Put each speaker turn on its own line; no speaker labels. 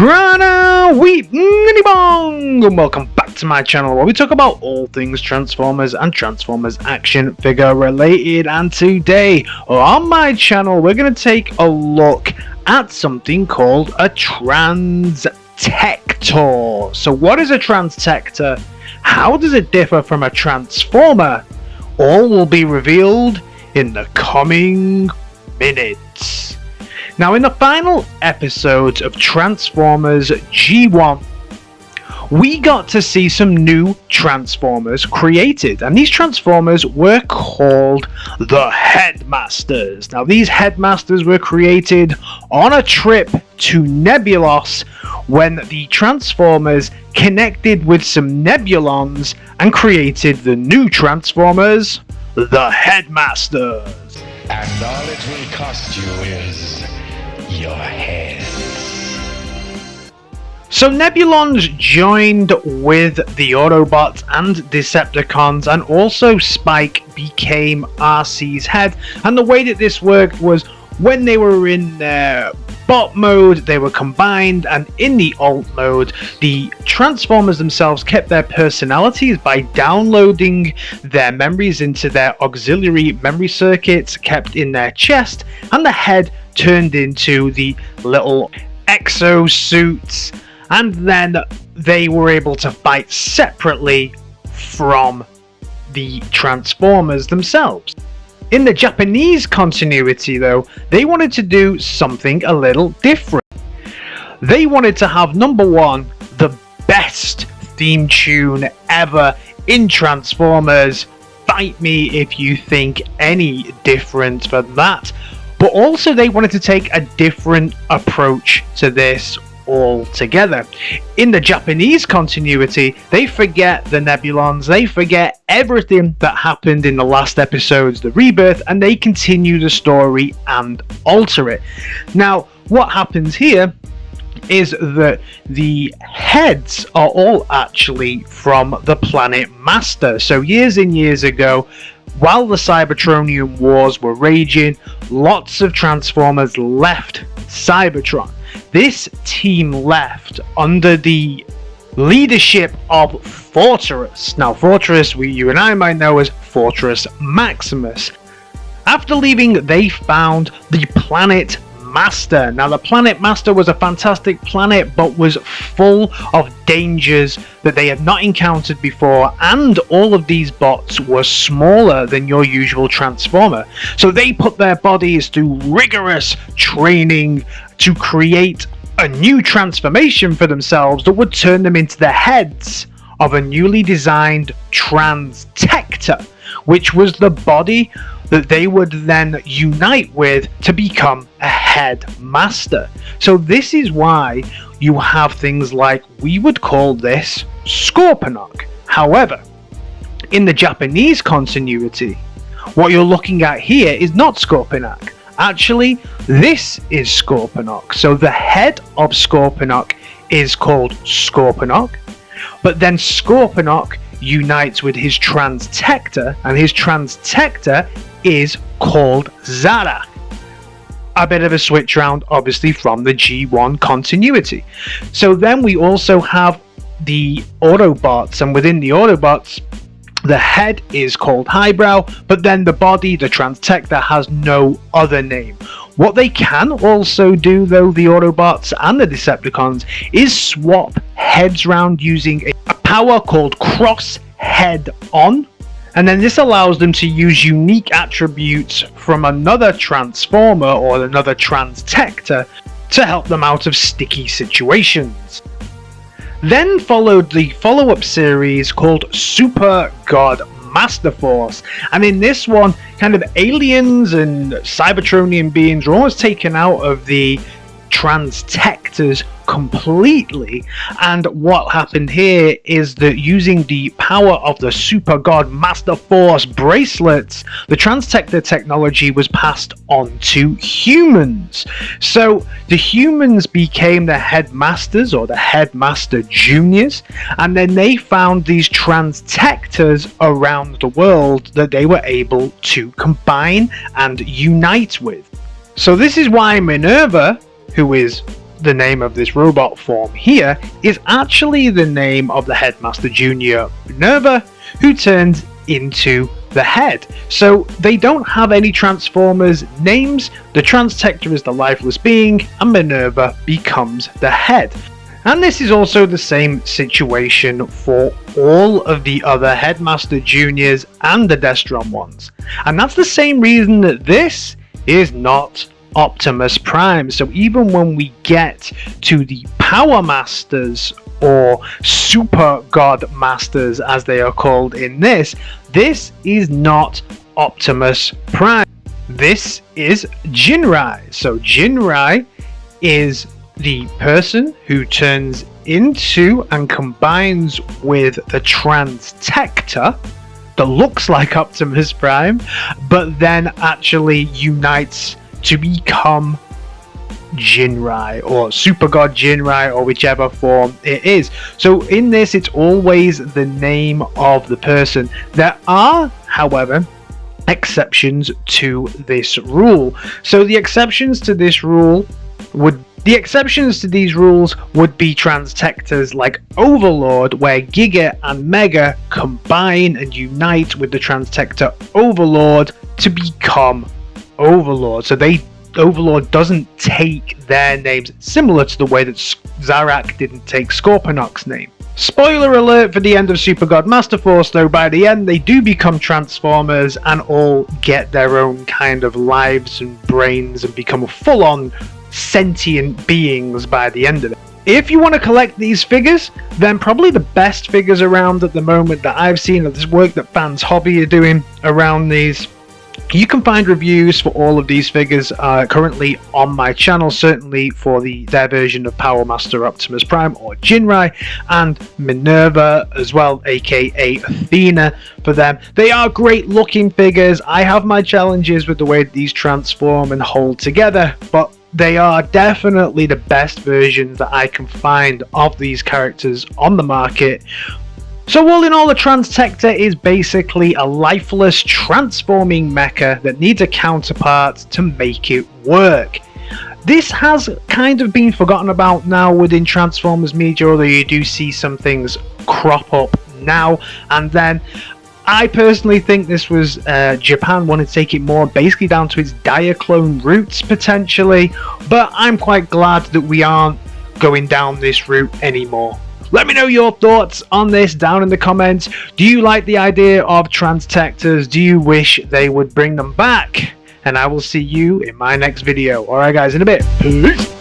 Grana Weep Bong, and welcome back to my channel where we talk about all things Transformers and Transformers action figure related. And today on my channel we're going to take a look at something called a Transtector. So what is a Transtector? How does it differ from a Transformer? All will be revealed in the coming minutes. Now, in the final episodes of Transformers G1, we got to see some new Transformers created, and these Transformers were called the Headmasters. Now, these Headmasters were created on a trip to Nebulos when the Transformers connected with some Nebulons and created the new Transformers, the Headmasters.
And all it will cost you is your heads.
So Nebulons joined with the Autobots and Decepticons, and also Spike became Arcees' head. And the way that this worked was when they were in their bot mode, they were combined, and in the alt mode, the Transformers themselves kept their personalities by downloading their memories into their auxiliary memory circuits kept in their chest, and the head turned into the little exosuits, and then they were able to fight separately from the Transformers themselves. In the Japanese continuity though, they wanted to do something a little different. They wanted to have, number one, the best theme tune ever in Transformers. Fight me if you think any different for that. But also they wanted to take a different approach to this altogether. In the Japanese continuity, they forget the Nebulons, they forget everything that happened in the last episodes, the Rebirth, and they continue the story and alter it. Now, what happens here is that the heads are all actually from the planet Master. So years and years ago, while the Cybertronian wars were raging, lots of Transformers left Cybertron. This team left under the leadership of Fortress. Now, Fortress, you and I might know as Fortress Maximus. After leaving, they found the planet Master. Now, the planet Master was a fantastic planet, but was full of dangers that they had not encountered before, and all of these bots were smaller than your usual Transformer. So they put their bodies through rigorous training to create a new transformation for themselves that would turn them into the heads of a newly designed Transtector, which was the body that they would then unite with to become a headmaster. So this is why you have things like, we would call this Scorponok. However, in the Japanese continuity, what you're looking at here is not Scorponok. Actually, this is Scorponok. So the head of Scorponok is called Scorponok, but then Scorponok unites with his Transtector, and his Transtector is called Zara. A bit of a switch around, obviously, from the G1 continuity. So then we also have the Autobots, and within the Autobots, the head is called Highbrow, but then the body, the Transtector, has no other name. What they can also do, though, the Autobots and the Decepticons, is swap heads round using a power called Cross Head On, and then this allows them to use unique attributes from another Transformer or another Transtector to help them out of sticky situations. Then followed the follow-up series called Super God Masterforce, and in this one, kind of aliens and Cybertronian beings were almost taken out of the Transtectors completely, and what happened here is that using the power of the Super God Masterforce bracelets, the Transtector technology was passed on to humans. So the humans became the Headmasters or the Headmaster Juniors, and then they found these Transtectors around the world that they were able to combine and unite with. So this is why Minerva, who is the name of this robot form here is actually the name of the Headmaster Junior, Minerva, who turns into the head. So they don't have any Transformers names. The Transtector is the lifeless being, and Minerva becomes the head. And this is also the same situation for all of the other Headmaster Juniors and the Destron ones. And that's the same reason that this is not Optimus Prime. So even when we get to the Power Masters, or Super God Masters as they are called in this is not Optimus Prime. This is Jinrai. So Jinrai is the person who turns into and combines with the Transtector that looks like Optimus Prime, but then actually unites to become Jinrai, or Super God Jinrai, or whichever form it is. So in this, it's always the name of the person. There are, however, exceptions to this rule. So the exceptions to these rules would be Transtectors like Overlord, where Giga and Mega combine and unite with the Transtector Overlord to become Overlord. So Overlord doesn't take their names, similar to the way that Zarak didn't take Scorponok's name. Spoiler alert for the end of Super God Masterforce, though, by the end they do become Transformers and all get their own kind of lives and brains and become full-on sentient beings by the end of it. If you want to collect these figures, then probably the best figures around at the moment that I've seen of this work that Fans Hobby are doing around these. You can find reviews for all of these figures currently on my channel, certainly for their version of Power Master Optimus Prime or Jinrai, and Minerva as well, aka Athena, for them. They are great looking figures. I have my challenges with the way these transform and hold together, but they are definitely the best versions that I can find of these characters on the market. So all in all, the Transtector is basically a lifeless transforming mecha that needs a counterpart to make it work. This has kind of been forgotten about now within Transformers media, although you do see some things crop up now and then. I personally think this was Japan wanted to take it more basically down to its Diaclone roots potentially, but I'm quite glad that we aren't going down this route anymore. Let me know your thoughts on this down in the comments. Do you like the idea of Transtectors? Do you wish they would bring them back? And I will see you in my next video. Alright guys, in a bit. Peace!